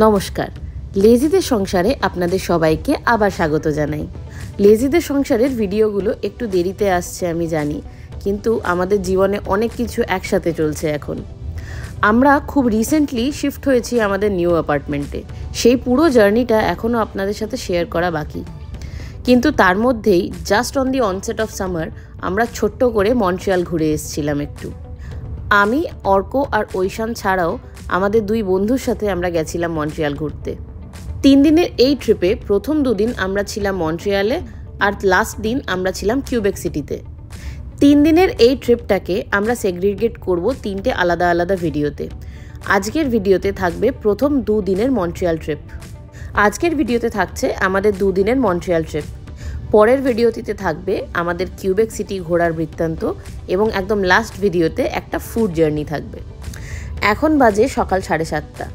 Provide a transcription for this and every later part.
নমস্কার, লেজিদের সংসারে আপনাদের সবাইকে আবার স্বাগত জানাই। লেজিদের সংসারের ভিডিওগুলো একটু দেরিতে আসছে আমি জানি, কিন্তু আমাদের জীবনে অনেক কিছু একসাথে চলছে এখন। আমরা খুব রিসেন্টলি শিফট হয়েছি আমাদের নিউ অ্যাপার্টমেন্টে। সেই পুরো জার্নিটা এখনও আপনাদের সাথে শেয়ার করা বাকি, কিন্তু তার মধ্যেই just on the onset of summer আমরা ছোট্ট করে মন্ট্রিয়াল ঘুরে এসেছিলাম একটু। আমি, অর্ক আর ঐশান ছাড়াও আমাদের দুই বন্ধুর সাথে আমরা গেছিলাম মন্ট্রিয়াল ঘুরতে। 3 দিনের এই ট্রিপে প্রথম 2 দিন আমরা ছিলাম মন্ট্রিয়ালে, আর লাস্ট দিন আমরা ছিলাম কিউবেক সিটিতে। 3 দিনের এই ট্রিপটাকে আমরা সেগ্রিগেট করব 3টে আলাদা আলাদা ভিডিওতে। আজকের ভিডিওতে থাকবে প্রথম 2 দিনের মন্ট্রিয়াল ট্রিপ। আজকের ভিডিওতে থাকছে আমাদের 2 দিনের মন্ট্রিয়াল ট্রিপ। পরের ভিডিওটিতে থাকবে আমাদের কিউবেক সিটি ঘোরার বৃত্তান্ত, এবং একদম লাস্ট ভিডিওতে একটা ফুড জার্নি থাকবে। এখন বাজে সকাল 7:30।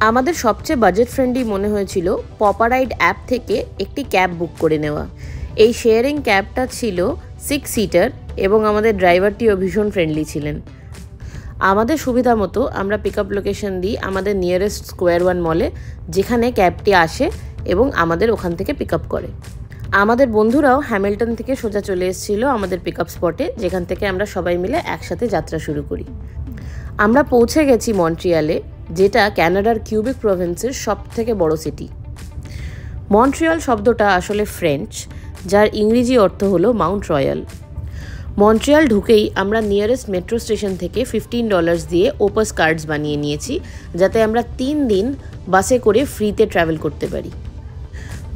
আমাদের সবচেয়ে বাজেট ফ্রেন্ডলি মনে হয়েছিল পপারাইড অ্যাপ থেকে একটি ক্যাব বুক করে নেওয়া। এই শেয়ারিং ক্যাবটা ছিল 6 সিটার এবং আমাদের ড্রাইভারটিও ভীষণ ফ্রেন্ডলি ছিলেন। আমাদের সুবিধা মতো আমরা পিক আপ লোকেশন দিই আমাদের নিয়ারেস্ট স্কোয়ার ওয়ান মলে, যেখানে ক্যাবটি আসে এবং আমাদের ওখান থেকে পিক আপ করে। আমাদের বন্ধুরাও হ্যামিল্টন থেকে সোজা চলে এসেছিল আমাদের পিক আপ স্পটে, যেখান থেকে আমরা সবাই মিলে একসাথে যাত্রা শুরু করি। আমরা পৌঁছে গেছি মন্ট্রিয়ালে, যেটা ক্যানাডার কিউবেক প্রভিন্সের সবথেকে বড় সিটি। মন্ট্রিয়াল শব্দটা আসলে ফ্রেঞ্চ, যার ইংরেজি অর্থ হলো মাউন্ট রয়্যাল। মন্ট্রিয়াল ঢুকেই আমরা নিয়ারেস্ট মেট্রো স্টেশন থেকে $15 দিয়ে ওপাস কার্ডস বানিয়ে নিয়েছি, যাতে আমরা 3 দিন বাসে করে ফ্রিতে ট্রাভেল করতে পারি।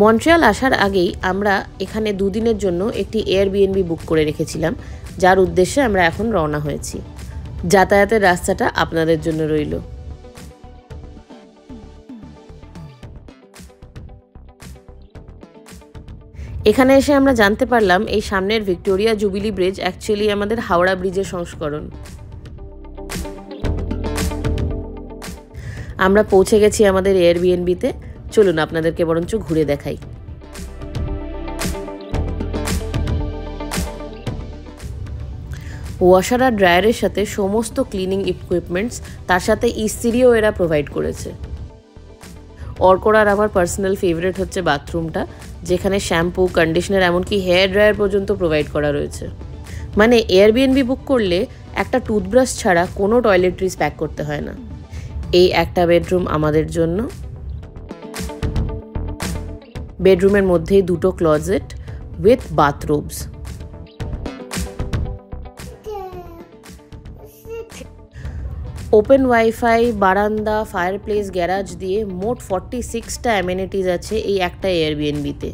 মন্ট্রিয়াল আসার আগেই আমরা এখানে 2 দিনের জন্য একটি এয়ারবিএনবি বুক করে রেখেছিলাম, যার উদ্দেশ্যে আমরা এখন রওনা হয়েছি। যাতায়াতের রাস্তাটা আপনাদের জন্য রইল। এখানে এসে আমরা জানতে পারলাম এই সামনের ভিক্টোরিয়া জুবিলি ব্রিজ অ্যাকচুয়ালি আমাদের হাওড়া ব্রিজের সংস্করণ। আমরা পৌঁছে গেছি আমাদের এয়ারবিএনবিতে। চলুন আপনাদেরকে বরঞ্চ ঘুরে দেখাই। ওয়াশার আর ড্রায়ারের সাথে সমস্ত ক্লিনিং ইকুইপমেন্টস, তার সাথে ইস্ত্রিও এরা প্রোভাইড করেছে। অর্কর আর আমার পার্সোনাল ফেভারিট হচ্ছে বাথরুমটা, যেখানে শ্যাম্পু, কন্ডিশনার, এমনকি হেয়ার ড্রায়ার পর্যন্ত প্রোভাইড করা রয়েছে। মানে এয়ারবিএনবি বুক করলে একটা টুথব্রাশ ছাড়া কোনো টয়লেট্রিজ প্যাক করতে হয় না। এই একটা বেডরুম আমাদের জন্য। বেডরুমের মধ্যেই 2টো closet with bathrooms. Open wifi, বারান্দা, ফায়ারপ্লেস, গ্যারাজ দিয়ে মোট 46টা অ্যামেনিটিজ আছে এই একটা এয়ারবিএনবিতে।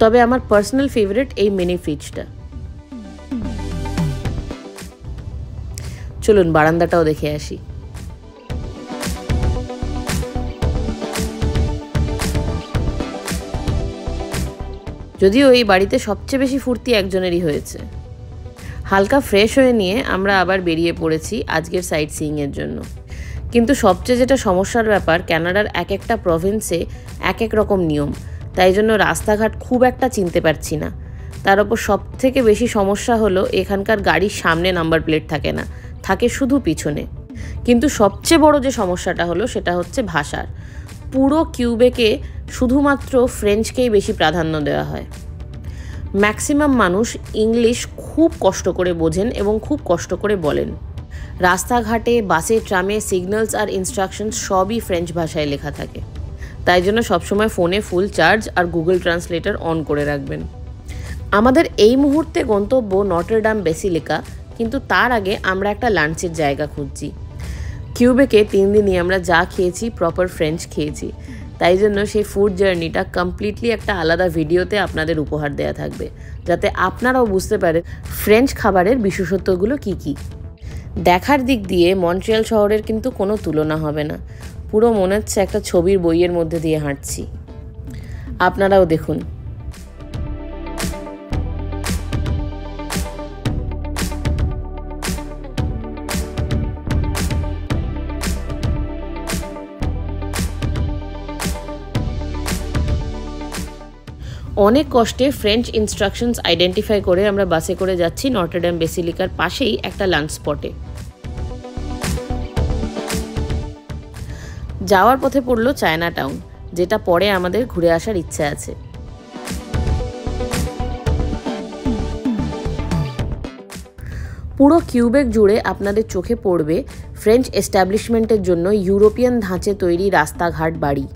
তবে আমার পার্সোনাল ফেভারিট এই মিনি ফ্রিজটা। চলুন বারান্দাটাও দেখে আসি। যদিও এই বাড়িতে সবচেয়ে বেশি ফুর্তি একজনেরই হয়েছে। হালকা ফ্রেশ হয়ে নিয়ে আমরা আবার বেরিয়ে পড়েছি আজকের সাইট সিইংয়ের জন্য। কিন্তু সবচেয়ে যেটা সমস্যার ব্যাপার, ক্যানাডার এক একটা প্রভিন্সে এক এক রকম নিয়ম, তাই জন্য রাস্তাঘাট খুব একটা চিনতে পারছি না। তার উপর সবথেকে বেশি সমস্যা হলো এখানকার গাড়ির সামনে নাম্বার প্লেট থাকে না, থাকে শুধু পিছনে। কিন্তু সবচেয়ে বড় যে সমস্যাটা হলো সেটা হচ্ছে ভাষার। পুরো কিউবেকে শুধুমাত্র ফ্রেঞ্চকেই বেশি প্রাধান্য দেওয়া হয়। ম্যাক্সিমাম মানুষ ইংলিশ খুব কষ্ট করে বোঝেন এবং খুব কষ্ট করে বলেন। রাস্তাঘাটে, বাসে, ট্রামে সিগন্যালস আর ইনস্ট্রাকশনস সবই ফ্রেঞ্চ ভাষায় লেখা থাকে। তাই জন্য সবসময় ফোনে ফুল চার্জ আর গুগল ট্রান্সলেটর অন করে রাখবেন। আমাদের এই মুহূর্তে গন্তব্য নটর ডাম বেসিলিকা, কিন্তু তার আগে আমরা একটা লাঞ্চের জায়গা খুঁজছি। কিউবেকে 3 দিনই আমরা যা খেয়েছি প্রপার ফ্রেঞ্চ খেয়েছি, তাই জন্য সেই ফুড জার্নিটা কমপ্লিটলি একটা আলাদা ভিডিওতে আপনাদের উপহার দেওয়া থাকবে, যাতে আপনারাও বুঝতে পারেন ফ্রেঞ্চ খাবারের বিশেষত্বগুলো কী কী। দেখার দিক দিয়ে মন্ট্রিয়াল শহরের কিন্তু কোনো তুলনা হবে না। পুরো মনে হচ্ছে একটা ছবির বইয়ের মধ্যে দিয়ে হাঁটছি। আপনারাও দেখুন। অনেক কষ্টে ফ্রেঞ্চ ইনস্ট্রাকশনস আইডেন্টিফাই করে আমরা বাসে করে যাচ্ছি নটর ডেম বেসিলিকার পাশেই একটা লাঞ্চ স্পটে। যাওয়ার পথে পড়লো চায়না টাউন, যেটা পরে আমাদের ঘুরে আসার ইচ্ছা আছে। পুরো কিউবেক জুড়ে আপনাদের চোখে পড়বে ফ্রেঞ্চ এস্টাবলিশমেন্টের জন্য ইউরোপিয়ান ধাঁচে তৈরি রাস্তাঘাট, বাড়ি।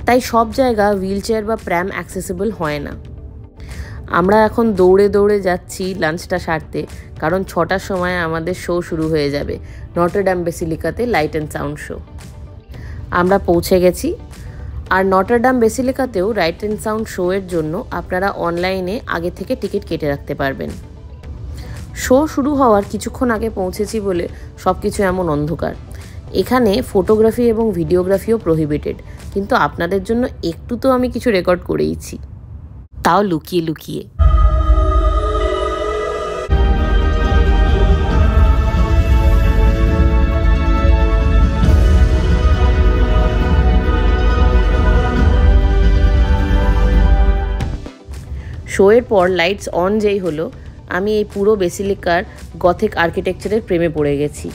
তাই সব জায়গা হুইলচেয়ার বা প্র্যাম অ্যাক্সেসিবল হয় না। আমরা এখন দৌড়ে দৌড়ে যাচ্ছি লাঞ্চটা সারতে, কারণ 6টার সময় আমাদের শো শুরু হয়ে যাবে, নটর ডেম বেসিলিকাতে লাইট অ্যান্ড সাউন্ড শো। আমরা পৌঁছে গেছি। আর নটর ডেম বেসিলিকাতেও লাইট অ্যান্ড সাউন্ড শো এর জন্য আপনারা অনলাইনে আগে থেকে টিকিট কেটে রাখতে পারবেন। শো শুরু হওয়ার কিছুক্ষণ আগে পৌঁছেছি বলে সব কিছু এমন অন্ধকার। এখানে ফটোগ্রাফি এবং ভিডিওগ্রাফিও প্রহিবিটেড, কিন্তু আপনাদের জন্য একটু তো আমি কিছু রেকর্ড করেইছি, তাও লুকিয়ে লুকিয়ে। শোয়ের পর লাইটস অন যেই হলো, আমি এই পুরো বেসিলিকার গথিক আর্কিটেকচারের প্রেমে পড়ে গেছি।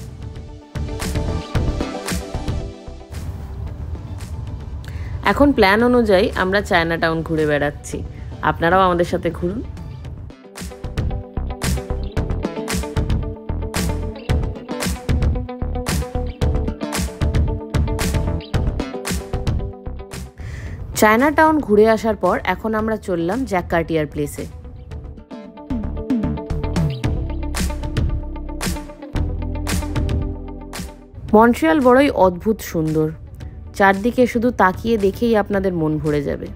এখন প্ল্যান অনুযায়ী আমরা চায়না টাউন ঘুরে বেড়াচ্ছি, আপনারাও আমাদের সাথে ঘুরুন। চায়না টাউন ঘুরে আসার পর এখন আমরা চললাম জ্যাক কার্টিয়ার প্লেসে। মন্ট্রিয়াল বড়ই অদ্ভুত সুন্দর, চারদিকে শুধু তাকিয়ে দেখেই আপনাদের মন ভরে যাবে।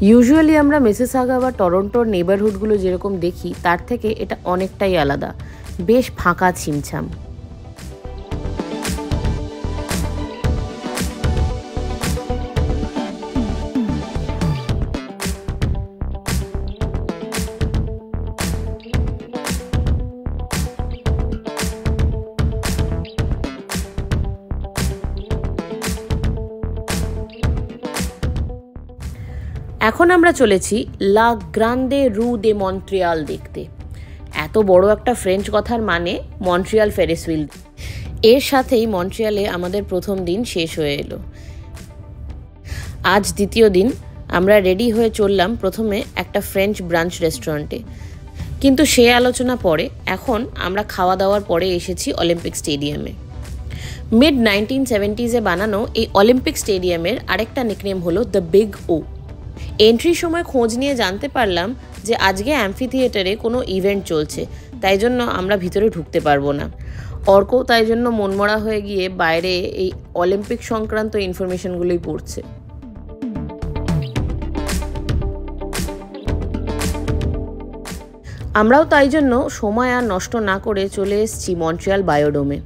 ইউজুয়ালি আমরা মিসিসাগা বা টরন্টোর নেবারহুডগুলো যেরকম দেখি, তার থেকে এটা অনেকটাই আলাদা, বেশ ফাঁকা ছিমছাম। এখন আমরা চলেছি লা গ্রান্দে রু দে মন্ট্রিয়াল দেখতে। এত বড় একটা ফ্রেঞ্চ কথার মানে মন্ট্রিয়াল ফেরিস হুইল। এর সাথেই মন্ট্রিয়ালে আমাদের প্রথম দিন শেষ হয়ে এলো। আজ দ্বিতীয় দিন। আমরা রেডি হয়ে চললাম প্রথমে একটা ফ্রেঞ্চ ব্রাঞ্চ রেস্টুরেন্টে, কিন্তু সে আলোচনা পরে। এখন আমরা খাওয়া দাওয়ার পরে এসেছি অলিম্পিক স্টেডিয়ামে। মিড 1970s বানানো এই অলিম্পিক স্টেডিয়ামের আরেকটা নিকনেম হলো দ্য বিগ ও। এন্ট্রির সময় খোঁজ নিয়ে জানতে পারলাম যে আজকে অ্যাম্ফি থিয়েটারে কোনো ইভেন্ট চলছে, তাই জন্য আমরা ভিতরে ঢুকতে পারবো না। অর্কও তাই জন্য মনমরা হয়ে গিয়ে বাইরে এই অলিম্পিক সংক্রান্ত ইনফরমেশনগুলোই পড়ছে। আমরাও তাই জন্য সময় আর নষ্ট না করে চলে এসেছি মন্ট্রিয়াল বায়োডোমে।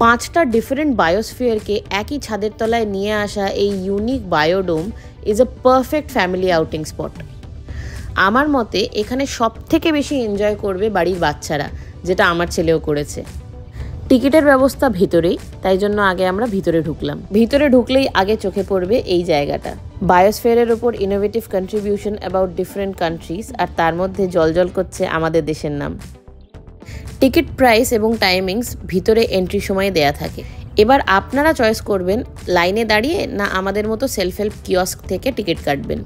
5টা ডিফারেন্ট বায়োস্ফিয়ারকে একই ছাদের তলায় নিয়ে আসা এই unique biodome is a perfect family outing spot. আমার মতে এখানে সব থেকে বেশি এনজয় করবে বাড়ির বাচ্চারা, যেটা আমার ছেলেও করেছে। টিকিটের ব্যবস্থা ভিতরেই, তাই জন্য আগে আমরা ভিতরে ঢুকলাম। ভিতরে ঢুকলেই আগে চোখে পড়বে এই জায়গাটা, বায়োস্ফিয়ারের ওপর innovative contribution about different countries, আর তার মধ্যে জলজল করছে আমাদের দেশের নাম। টিকিট প্রাইস এবং টাইমিংস ভিতরে এন্ট্রি সময় দেয়া থাকে। এবার আপনারা চয়েস করবেন লাইনে দাঁড়িয়ে না আমাদের মতো সেলফ হেল্প কিয়স্ক থেকে টিকিট কাটবেন।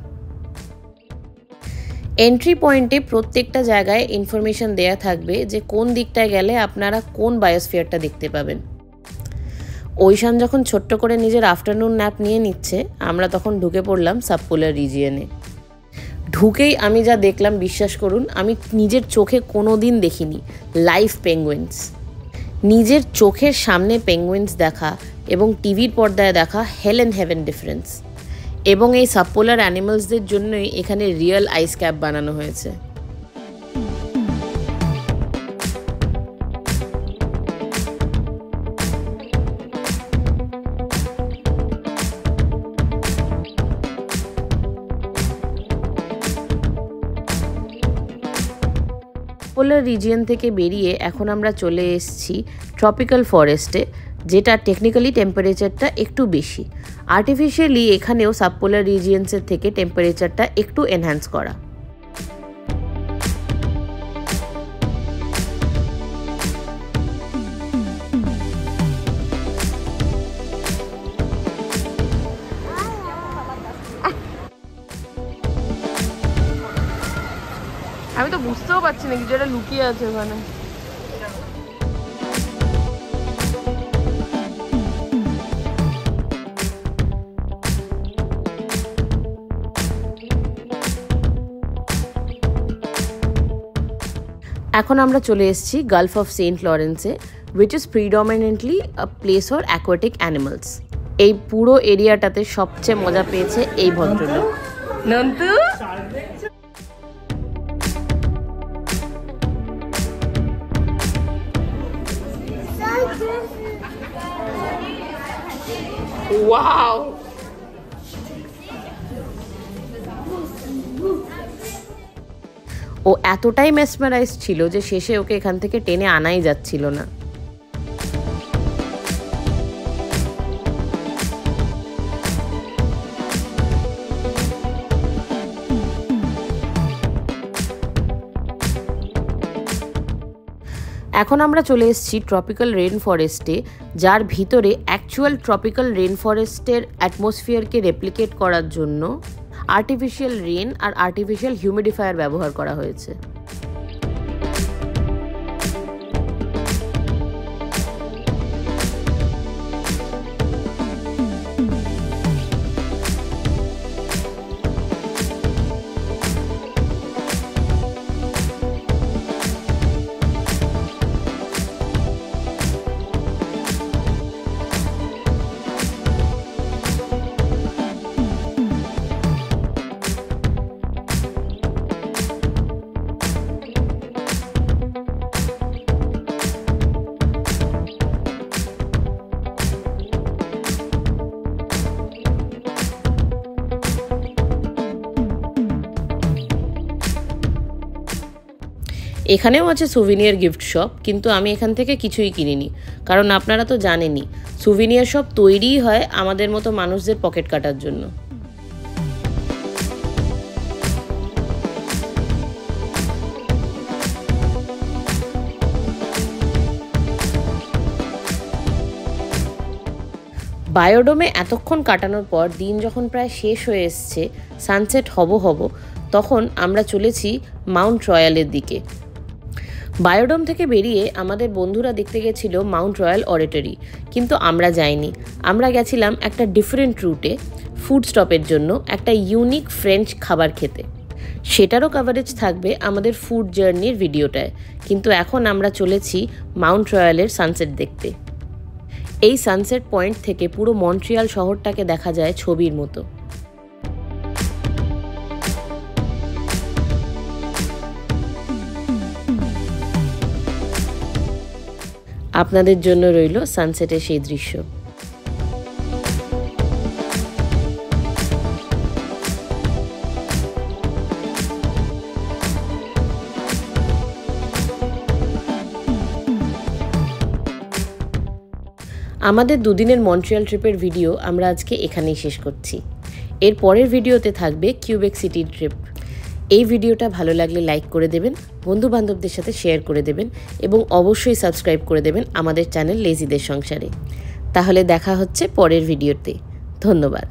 এন্ট্রি পয়েন্টে প্রত্যেকটা জায়গায় ইনফরমেশন দেয়া থাকবে যে কোন দিকটায় গেলে আপনারা কোন বায়োস্ফিয়ারটা দেখতে পাবেন। ওইশান যখন ছোট্ট করে নিজের আফটারনুন ন্যাপ নিয়ে নিচ্ছে, আমরা তখন ঢুকে পড়লাম সাবপোলার রিজিয়নে। ঢুকেই আমি যা দেখলাম, বিশ্বাস করুন আমি নিজের চোখে কোনো দিন দেখিনি লাইভ পেঙ্গুইনস। নিজের চোখের সামনে পেঙ্গুইনস দেখা এবং টিভির পর্দায় দেখা হেল অ্যান্ড হেভেন ডিফারেন্স। এবং এই সাবপোলার অ্যানিমালসদের জন্যই এখানে রিয়েল আইস ক্যাপ বানানো হয়েছে। পোলার রিজিয়ন থেকে বেরিয়ে এখন আমরা চলে এসেছি ট্রপিক্যাল ফরেস্টে, যেটা টেকনিক্যালি টেম্পারেচারটা একটু বেশি। আর্টিফিশিয়ালি এখানেও সাবপোলার রিজিয়ন্সের থেকে টেম্পারেচারটা একটু এনহ্যান্স করা। আমি তো বুঝতেও পারছি না কিছু একটা লুকিয়ে আছে ওখানে। এখন আমরা চলে এসেছি গালফ অফ সেন্ট লরেন্সে, which is predominantly a place for aquatic animals. এই পুরো এরিয়াটাতে সবচেয়ে মজা পেয়েছে এই ভদ্রলোক। নন্তু ওয়াও, ও এতটাই মেসমারাইজ ছিল যে শেষে ওকে এখান থেকে টেনে আনাই যাচ্ছিল না। এখন আমরা চলে এসেছি ট্রপিক্যাল রেন ফরেস্টে, যার ভিতরে অ্যাকচুয়াল ট্রপিক্যাল রেন ফরেস্টের অ্যাটমসফিয়ারকে রেপ্লিকেট করার জন্য আর্টিফিশিয়াল রেন আর আর্টিফিশিয়াল হিউমিডিফায়ার ব্যবহার করা হয়েছে। এখানেও আছে সুভিনিয়ার গিফট শপ, কিন্তু আমি এখান থেকে কিছুই কিনিনি, কারণ আপনারা তো জানেনই সুভিনিয়ার শপ তৈরিই হয় আমাদের মতো মানুষদের পকেট কাটার জন্য। বায়োডোমে এতক্ষণ কাটানোর পর দিন যখন প্রায় শেষ হয়ে এসছে, সানসেট হব তখন আমরা চলেছি মাউন্ট রয়্যালের দিকে। বায়োডোম থেকে বেরিয়ে আমাদের বন্ধুরা দেখতে গেছিল মাউন্ট রয়্যাল অডিটরি, কিন্তু আমরা যাইনি। আমরা গেছিলাম একটা ডিফারেন্ট রুটে ফুড স্টপের জন্য, একটা ইউনিক ফ্রেঞ্চ খাবার খেতে। সেটারও কভারেজ থাকবে আমাদের ফুড জার্নির ভিডিওটায়, কিন্তু এখন আমরা চলেছি মাউন্ট রয়্যালের সানসেট দেখতে। এই সানসেট পয়েন্ট থেকে পুরো মন্ট্রিয়াল শহরটাকে দেখা যায় ছবির মতো। আপনাদের জন্য রইল সানসেটের সেই দৃশ্য। আমাদের দুদিনের মন্ট্রিয়াল ট্রিপের ভিডিও আমরা আজকে এখানেই শেষ করছি। এর পরের ভিডিওতে থাকবে কিউবেক সিটির ট্রিপ। এই ভিডিওটা ভালো লাগলে লাইক করে দেবেন, বন্ধু বান্ধবদের সাথে শেয়ার করে দেবেন এবং অবশ্যই সাবস্ক্রাইব করে দেবেন আমাদের চ্যানেল লেজিদের সংসারে। তাহলে দেখা হচ্ছে পরের ভিডিওতে। ধন্যবাদ।